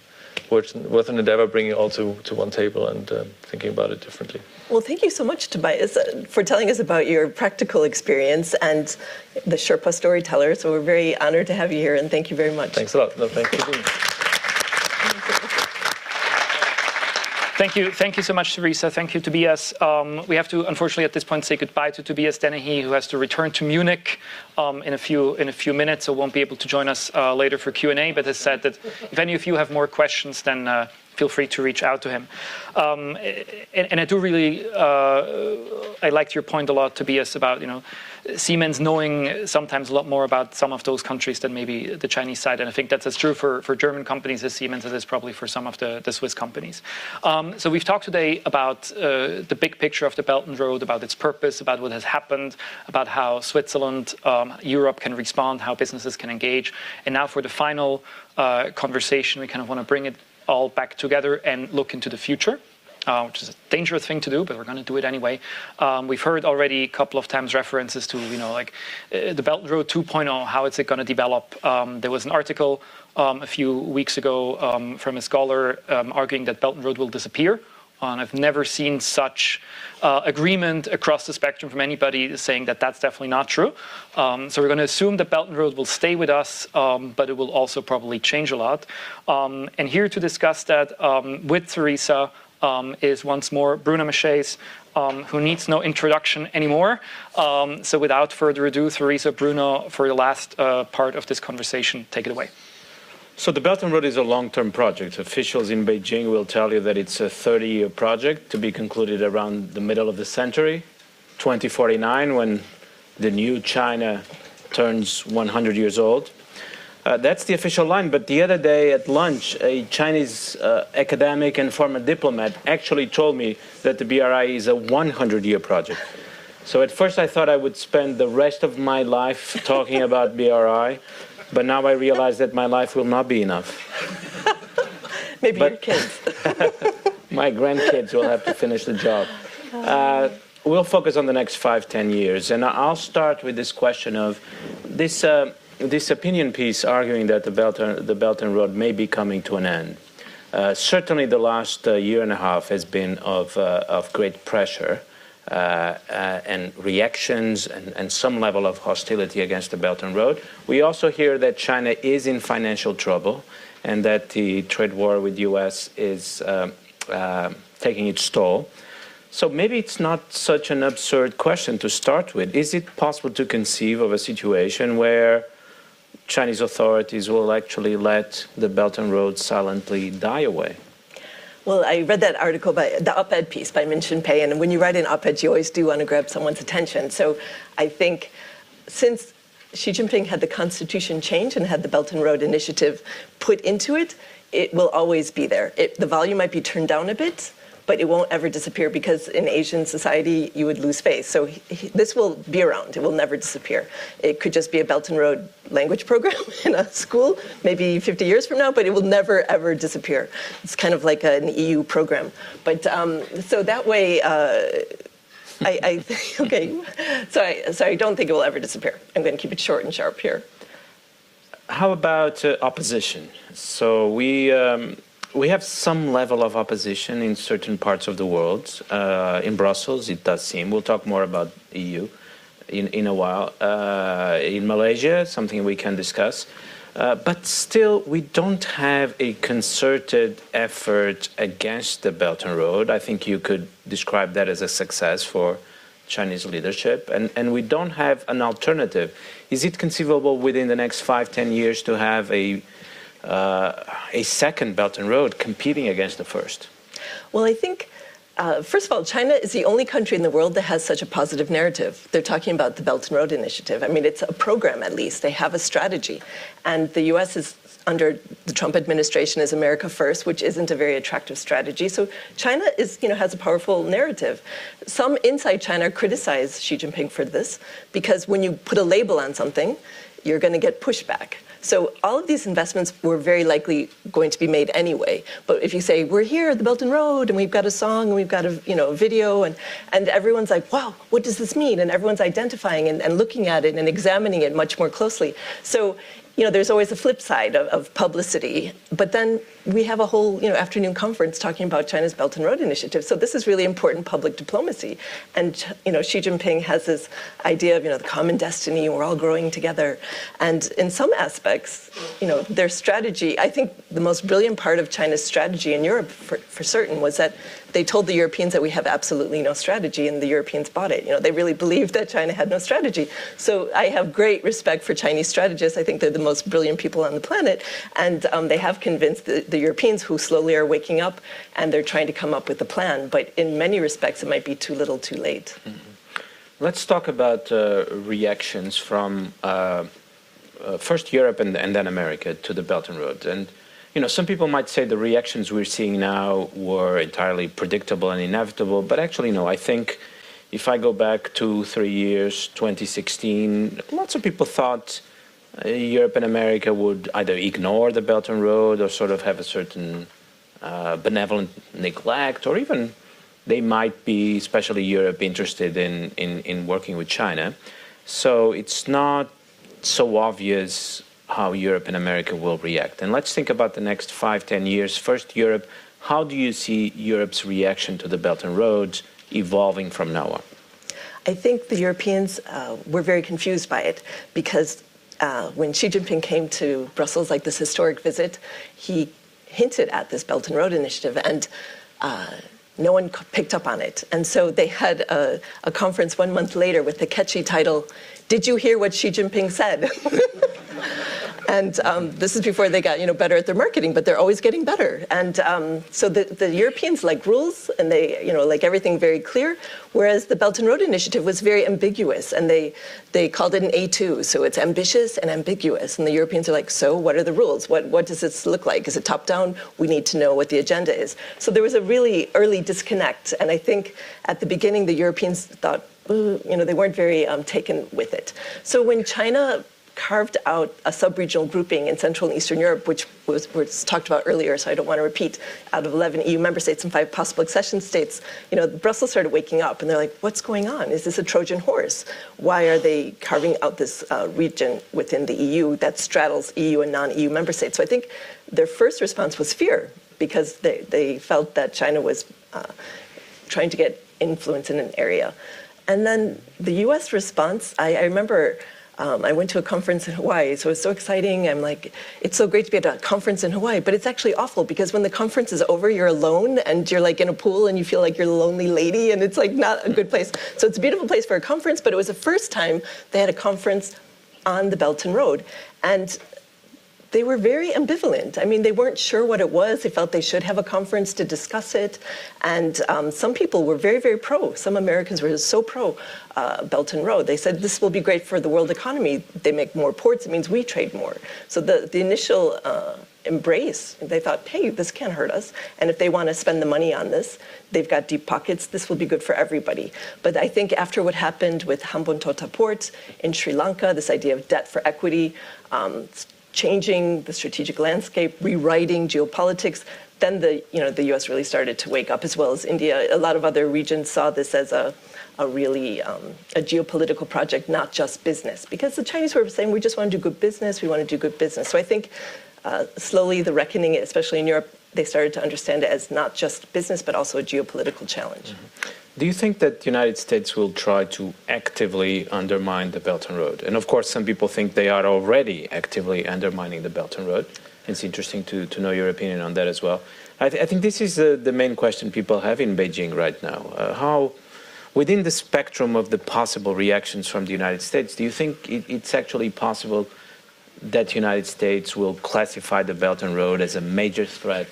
an endeavor, bringing it all to one table and thinking about it differently. Well, thank you so much, Tobias, for telling us about your practical experience and the Sherpa storyteller. So we're very honored to have you here, and thank you very much. Thanks a lot. No, thank you. Thank you so much, Theresa. Thank you, Tobias. We have to, unfortunately, at this point, say goodbye to Tobias Dennehy, who has to return to Munich in a few minutes, so won't be able to join us later for Q&A. But has said that if any of you have more questions, then feel free to reach out to him. And I do really, I liked your point a lot, Tobias, about Siemens knowing sometimes a lot more about some of those countries than maybe the Chinese side. And I think that's as true for German companies as Siemens as it is probably for some of the Swiss companies. So we've talked today about the big picture of the Belt and Road, about its purpose, about what has happened, about how Switzerland, Europe can respond, how businesses can engage. And now for the final conversation, we kind of want to bring it all back together and look into the future. Which is a dangerous thing to do, but we're going to do it anyway. We've heard already a couple of times references to, the Belt and Road 2.0, how is it going to develop? There was an article a few weeks ago from a scholar arguing that Belt and Road will disappear. And I've never seen such agreement across the spectrum from anybody saying that that's definitely not true. So we're going to assume that Belt and Road will stay with us, but it will also probably change a lot. And here to discuss that with Theresa, is once more Bruno Maçães, who needs no introduction anymore. So without further ado, Theresa, Bruno, for the last part of this conversation, take it away. So the Belt and Road is a long-term project. Officials in Beijing will tell you that it's a 30-year project to be concluded around the middle of the century, 2049, when the new China turns 100 years old. That's the official line, but the other day at lunch, a Chinese academic and former diplomat actually told me that the BRI is a 100-year project. So at first I thought I would spend the rest of my life talking about BRI, but now I realize that my life will not be enough. Maybe your kids. My grandkids will have to finish the job. We'll focus on the next 5-10 years, and I'll start with this question of this opinion piece arguing that the Belt and Road may be coming to an end. Certainly the last year and a half has been of great pressure and reactions and some level of hostility against the Belt and Road. We also hear that China is in financial trouble and that the trade war with the US is taking its toll. So maybe it's not such an absurd question to start with. Is it possible to conceive of a situation where Chinese authorities will actually let the Belt and Road silently die away? Well, I read that article, the op-ed piece by Min Shinpei, and when you write an op-ed, you always do want to grab someone's attention. So I think since Xi Jinping had the constitution change and had the Belt and Road Initiative put into it, it will always be there. The volume might be turned down a bit, but it won't ever disappear, because in Asian society, you would lose face. So this will be around. It will never disappear. It could just be a Belt and Road language program in a school, maybe 50 years from now, but it will never, ever disappear. It's kind of like an EU program. But so that way, okay. So I don't think it will ever disappear. I'm going to keep it short and sharp here. How about opposition? So we have some level of opposition in certain parts of the world. In Brussels, it does seem. We'll talk more about EU in a while. In Malaysia, something we can discuss. But still, we don't have a concerted effort against the Belt and Road. I think you could describe that as a success for Chinese leadership. And we don't have an alternative. Is it conceivable within the next 5-10 years to have a second Belt and Road competing against the first? Well, I think First of all, China is the only country in the world that has such a positive narrative. They're talking about the Belt and Road Initiative. I mean, it's a program, at least. They have a strategy. And the U.S. is, under the Trump administration, is America first, which isn't a very attractive strategy. So China is, has a powerful narrative. Some inside China criticize Xi Jinping for this, because when you put a label on something, you're going to get pushback. So all of these investments were very likely going to be made anyway. But if you say, we're here at the Belt and Road, and we've got a song, and we've got a video, and everyone's like, wow, what does this mean? And everyone's identifying and looking at it and examining it much more closely. So there's always a flip side of publicity. But then we have a whole afternoon conference talking about China's Belt and Road Initiative. So this is really important public diplomacy. And Xi Jinping has this idea of the common destiny. We're all growing together. And in some aspects, their strategy. I think the most brilliant part of China's strategy in Europe, for certain, was that they told the Europeans that we have absolutely no strategy, and the Europeans bought it. They really believed that China had no strategy. So I have great respect for Chinese strategists. I think they're the most brilliant people on the planet, and they have convinced the Europeans, who slowly are waking up, and they're trying to come up with a plan. But in many respects, it might be too little, too late. Mm-hmm. Let's talk about reactions from first Europe and then America to the Belt and Road. And some people might say the reactions we're seeing now were entirely predictable and inevitable, but actually no. I think if I go back 2-3 years, 2016, lots of people thought Europe and America would either ignore the Belt and Road or sort of have a certain benevolent neglect, or even they might be, especially Europe, interested in working with China. So it's not so obvious how Europe and America will react. And let's think about the next 5-10 years. First, Europe. How do you see Europe's reaction to the Belt and Road evolving from now on? I think the Europeans were very confused by it, because when Xi Jinping came to Brussels, like this historic visit, he hinted at this Belt and Road Initiative, and no one picked up on it. And so they had a conference 1 month later with the catchy title, "Did you hear what Xi Jinping said?" And this is before they got better at their marketing, but they're always getting better. And so the Europeans like rules, and they like everything very clear, whereas the Belt and Road Initiative was very ambiguous, and they called it an A2, so it's ambitious and ambiguous. And the Europeans are like, so what are the rules? What does this look like? Is it top down? We need to know what the agenda is. So there was a really early disconnect, and I think at the beginning the Europeans thought, they weren't very taken with it. So when China carved out a sub-regional grouping in Central and Eastern Europe, which was talked about earlier, so I don't want to repeat, out of 11 EU member states and 5 possible accession states, Brussels started waking up, and they're like, what's going on? Is this a Trojan horse? Why are they carving out this region within the EU that straddles EU and non-EU member states? So I think their first response was fear, because they felt that China was trying to get influence in an area. And then the U.S. response, I remember I went to a conference in Hawaii, so it was so exciting. I'm like, it's so great to be at a conference in Hawaii, but it's actually awful, because when the conference is over, you're alone, and you're like in a pool, and you feel like you're the lonely lady, and it's like not a good place. So it's a beautiful place for a conference, but it was the first time they had a conference on the Belt and Road. And they were very ambivalent. I mean, they weren't sure what it was. They felt they should have a conference to discuss it. And some people were very, very pro. Some Americans were so pro Belt and Road. They said, this will be great for the world economy. They make more ports. It means we trade more. So the initial embrace, they thought, hey, this can't hurt us. And if they want to spend the money on this, they've got deep pockets. This will be good for everybody. But I think after what happened with Hambantota Port in Sri Lanka, this idea of debt for equity, changing the strategic landscape, rewriting geopolitics, then the U.S. really started to wake up, as well as India. A lot of other regions saw this as a really a geopolitical project, not just business. Because the Chinese were saying, we just want to do good business, we want to do good business. So I think slowly the reckoning, especially in Europe, they started to understand it as not just business, but also a geopolitical challenge. Mm-hmm. Do you think that the United States will try to actively undermine the Belt and Road? And of course, some people think they are already actively undermining the Belt and Road. It's interesting to know your opinion on that as well. I think this is the main question people have in Beijing right now. How, within the spectrum of the possible reactions from the United States, do you think it's actually possible that the United States will classify the Belt and Road as a major threat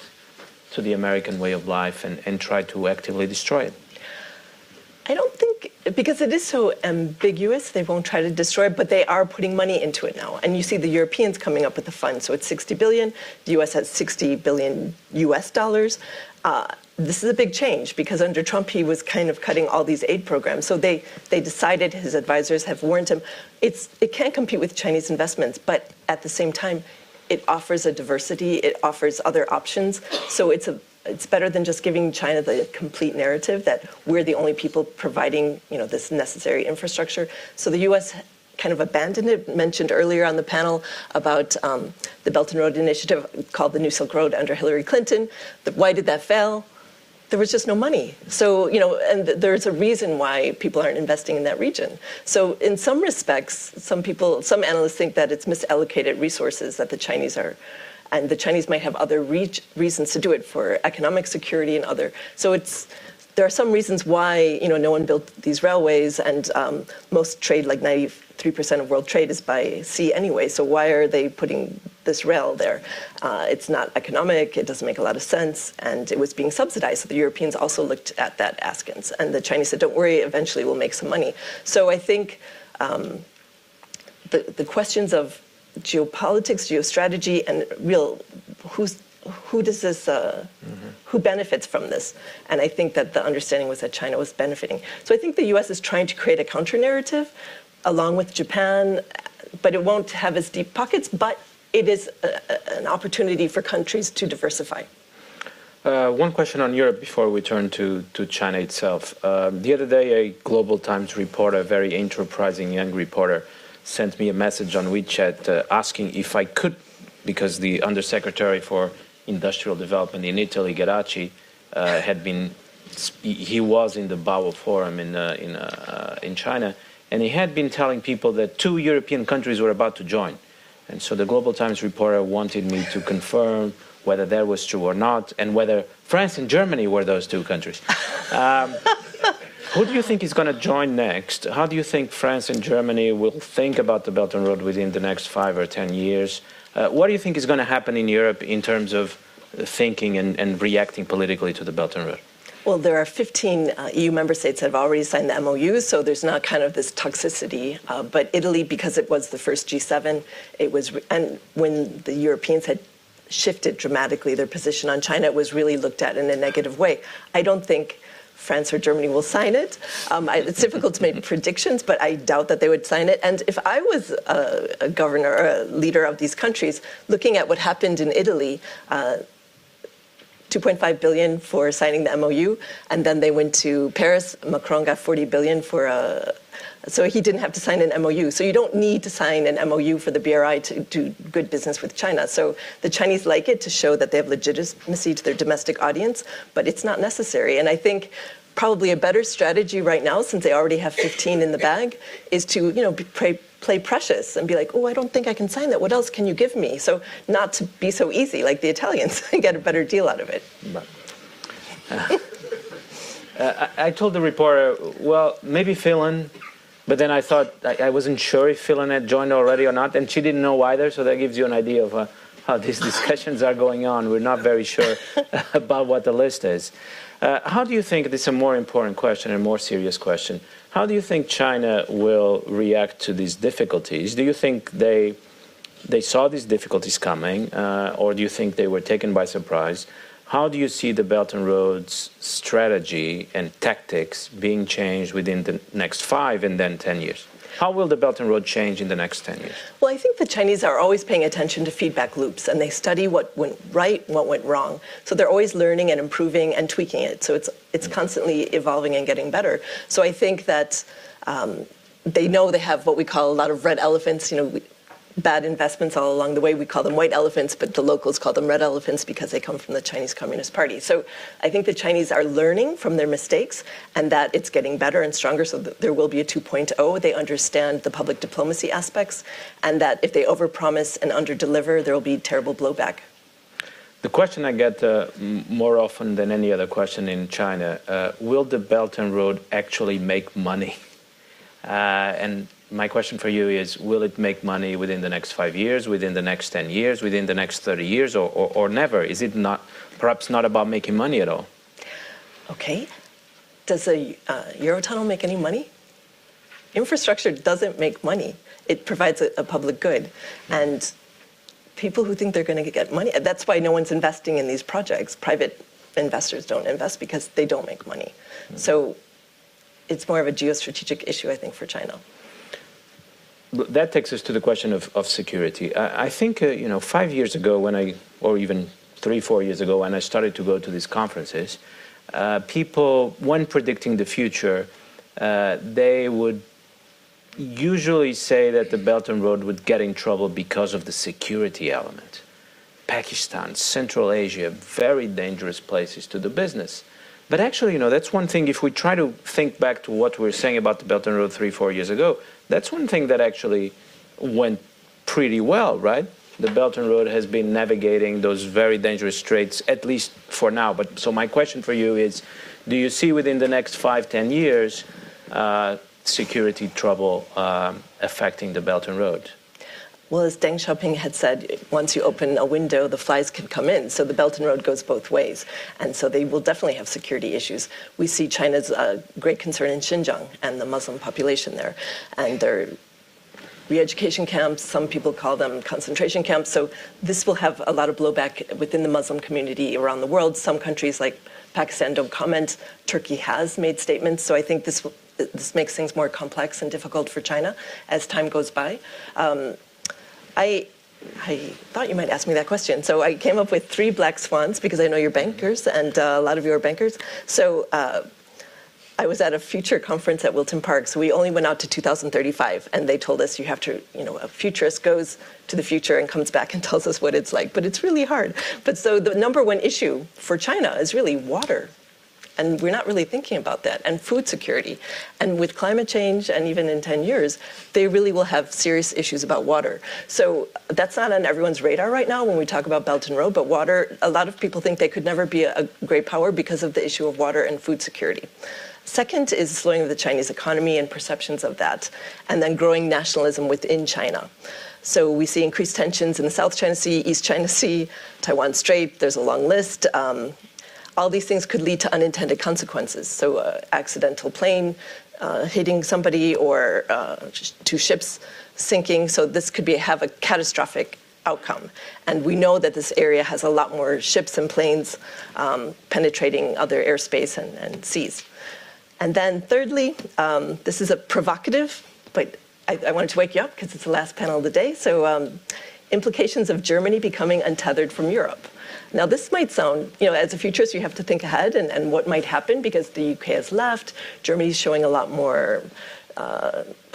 to the American way of life and try to actively destroy it? I don't think, because it is so ambiguous, they won't try to destroy it, but they are putting money into it now. And you see the Europeans coming up with a fund, so it's 60 billion. The US has 60 billion US dollars. This is a big change, because under Trump, he was kind of cutting all these aid programs. So they decided, his advisors have warned him, it can't compete with Chinese investments, but at the same time, it offers a diversity, it offers other options. So it's better than just giving China the complete narrative that we're the only people providing, this necessary infrastructure. So the U.S. kind of abandoned it. Mentioned earlier on the panel about the Belt and Road Initiative called the New Silk Road under Hillary Clinton. Why did that fail? There was just no money. So, and there's a reason why people aren't investing in that region. So in some respects, some analysts think that it's misallocated resources that the Chinese are. And the Chinese might have other reasons to do it for economic security and other. So there are some reasons why no one built these railways, and most trade, like 93% of world trade, is by sea anyway. So why are they putting this rail there? It's not economic. It doesn't make a lot of sense, and it was being subsidized. So the Europeans also looked at that askance, and the Chinese said, "Don't worry, eventually we'll make some money." So I think the questions of geopolitics, geostrategy, and who does this, who benefits from this? And I think that the understanding was that China was benefiting. So I think the U.S. is trying to create a counter-narrative along with Japan, but it won't have as deep pockets, but it is an opportunity for countries to diversify. One question on Europe before we turn to China itself. The other day, a Global Times reporter, a very enterprising young reporter, sent me a message on WeChat asking if I could, because the Undersecretary for Industrial Development in Italy, Geraci, he was in the Bao Forum in China, and he had been telling people that 2 European countries were about to join. And so the Global Times reporter wanted me to confirm whether that was true or not, and whether France and Germany were those 2 countries. Who do you think is going to join next? How do you think France and Germany will think about the Belt and Road within the next 5 or 10 years? What do you think is going to happen in Europe in terms of thinking and reacting politically to the Belt and Road? Well, there are 15 EU member states that have already signed the MOU, so there's not kind of this toxicity. But Italy, because it was the first G7, and when the Europeans had shifted dramatically their position on China, it was really looked at in a negative way. I don't think France or Germany will sign it. It's difficult to make predictions, but I doubt that they would sign it. And if I was a governor or a leader of these countries, looking at what happened in Italy, 2.5 billion for signing the MOU, and then they went to Paris. Macron got 40 billion so he didn't have to sign an MOU. So you don't need to sign an MOU for the BRI to do good business with China. So the Chinese like it to show that they have legitimacy to their domestic audience, but it's not necessary. And I think probably a better strategy right now, since they already have 15 in the bag, is to play precious and be like, oh, I don't think I can sign that. What else can you give me? So not to be so easy like the Italians and get a better deal out of it. I told the reporter, well, maybe Fallon, but then I thought I wasn't sure if Fallon had joined already or not, and she didn't know either, so that gives you an idea of how these discussions are going on. We're not very sure about what the list is. How do you think, this is a more important question, a more serious question, how do you think China will react to these difficulties? Do you think they saw these difficulties coming, or do you think they were taken by surprise? How do you see the Belt and Road's strategy and tactics being changed within the next 5 and then 10 years? How will the Belt and Road change in the next 10 years? Well, I think the Chinese are always paying attention to feedback loops, and they study what went right and what went wrong. So they're always learning and improving and tweaking it. So it's constantly evolving and getting better. So I think that they know they have what we call a lot of red elephants, bad investments all along the way. We call them white elephants, but the locals call them red elephants because they come from the Chinese Communist Party. So I think the Chinese are learning from their mistakes, and that it's getting better and stronger, so that there will be a 2.0. They understand the public diplomacy aspects, and that if they overpromise and underdeliver, there will be terrible blowback. The question I get more often than any other question in China, will the Belt and Road actually make money? And my question for you is, will it make money within the next 5 years, within the next 10 years, within the next 30 years, or never? Is it not, perhaps not about making money at all? Okay. Does a Eurotunnel make any money? Infrastructure doesn't make money. It provides a public good. And people who think they're going to get money, that's why no one's investing in these projects. Private investors don't invest because they don't make money. So it's more of a geostrategic issue, I think, for China. That takes us to the question of security. I think, 5 years ago or even 3-4 years ago, when I started to go to these conferences, people, when predicting the future, they would usually say that the Belt and Road would get in trouble because of the security element. Pakistan, Central Asia, very dangerous places to do business. But actually, that's one thing, if we try to think back to what we were saying about the Belt and Road 3-4 years ago, that's one thing that actually went pretty well, right? The Belt and Road has been navigating those very dangerous straits, at least for now. But so my question for you is, do you see within the next 5-10 years security trouble affecting the Belt and Road? Well, as Deng Xiaoping had said, once you open a window, the flies can come in. So the Belt and Road goes both ways. And so they will definitely have security issues. We see China's great concern in Xinjiang and the Muslim population there. And their re-education camps, some people call them concentration camps. So this will have a lot of blowback within the Muslim community around the world. Some countries like Pakistan don't comment. Turkey has made statements. So I think this makes things more complex and difficult for China as time goes by. I thought you might ask me that question. So I came up with 3 black swans because I know you're bankers and a lot of you are bankers. So I was at a future conference at Wilton Park. So we only went out to 2035 and they told us you have to, a futurist goes to the future and comes back and tells us what it's like. But it's really hard. But so the number one issue for China is really water. And we're not really thinking about that, and food security. And with climate change, and even in 10 years, they really will have serious issues about water. So that's not on everyone's radar right now when we talk about Belt and Road, but water, a lot of people think they could never be a great power because of the issue of water and food security. Second is slowing of the Chinese economy and perceptions of that, and then growing nationalism within China. So we see increased tensions in the South China Sea, East China Sea, Taiwan Strait, there's a long list. All these things could lead to unintended consequences. So accidental plane hitting somebody or 2 ships sinking. So this could have a catastrophic outcome. And we know that this area has a lot more ships and planes penetrating other airspace and seas. And then thirdly, this is a provocative, but I wanted to wake you up because it's the last panel of the day. So implications of Germany becoming untethered from Europe. Now, this might sound, as a futurist, you have to think ahead and what might happen because the UK has left. Germany's showing a lot more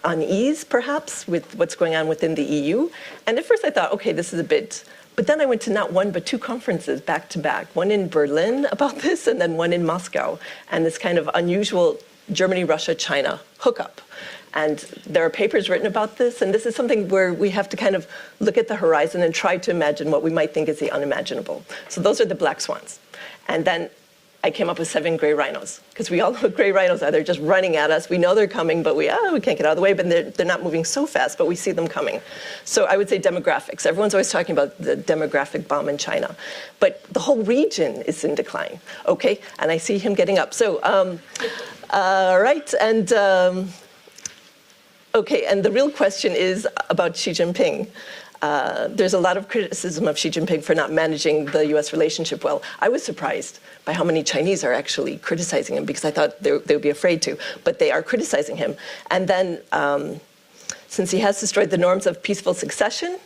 unease, perhaps, with what's going on within the EU. And at first I thought, okay, this is a bit... But then I went to not 1, but 2 conferences back to back. One in Berlin about this and then one in Moscow. And this kind of unusual Germany, Russia, China hookup. And there are papers written about this, and this is something where we have to kind of look at the horizon and try to imagine what we might think is the unimaginable. So those are the black swans. And then I came up with 7 gray rhinos, because we all know what gray rhinos are. They're just running at us. We know they're coming, but we can't get out of the way, but they're not moving so fast, but we see them coming. So I would say demographics. Everyone's always talking about the demographic bomb in China, but the whole region is in decline, okay? And I see him getting up. So, right, and... Okay, and the real question is about Xi Jinping. There's a lot of criticism of Xi Jinping for not managing the US relationship well. I was surprised by how many Chinese are actually criticizing him because I thought they would be afraid to, but they are criticizing him. And then, since he has destroyed the norms of peaceful succession,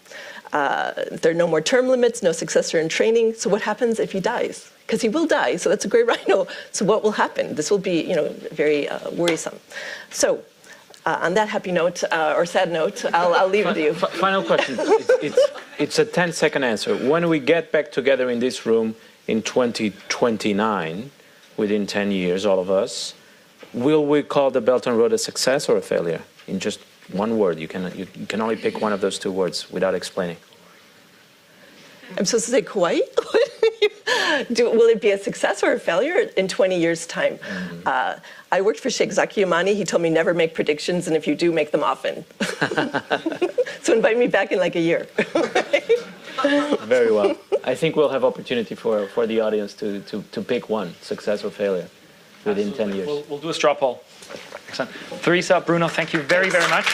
there are no more term limits, no successor in training. So what happens if he dies? Because he will die, so that's a gray rhino. So what will happen? This will be, very worrisome. So. On that happy note, or sad note, I'll leave it to you. Final question. It's a 10-second answer. When we get back together in this room in 2029, within 10 years, all of us, will we call the Belt and Road a success or a failure? In just one word. You can only pick one of those 2 words without explaining. I'm supposed to say Kauai? Will it be a success or a failure in 20 years' time? I worked for Sheikh Zaki Yamani. He told me never make predictions, and if you do, make them often. So invite me back in like a year. Very well. I think we'll have opportunity for the audience to pick one, success or failure, within 10 years. We'll do a straw poll. Excellent. Theresa, Bruno, thank you very, very much.